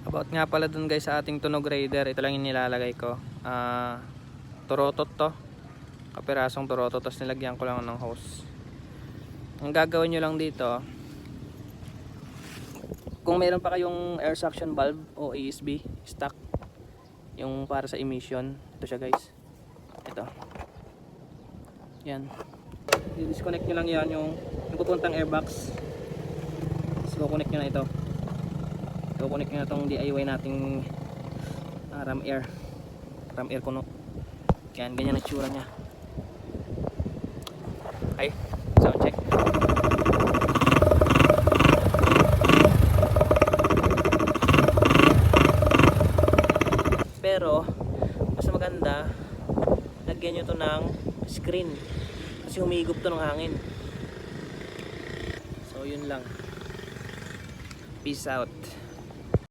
About nga pala dun guys sa ating tunog raider, ito lang yung nilalagay ko. Turotot to, kapirasong turotot, tapos nilagyan ko lang ng hose. Ang gagawin nyo lang dito, kung meron pa kayong air suction valve o ASB stock, yung para sa emission, ito siya guys, ito yan, i-disconnect nyo lang yan yung pupuntang airbox. So connect nyo na ito, connect nyo na itong DIY nating ram air kuno. Yan, ganyan ang tsura nya. Okay, sound check. Pero mas maganda lagyan nyo to ng screen kasi humigop to ng hangin. So yun lang, peace out.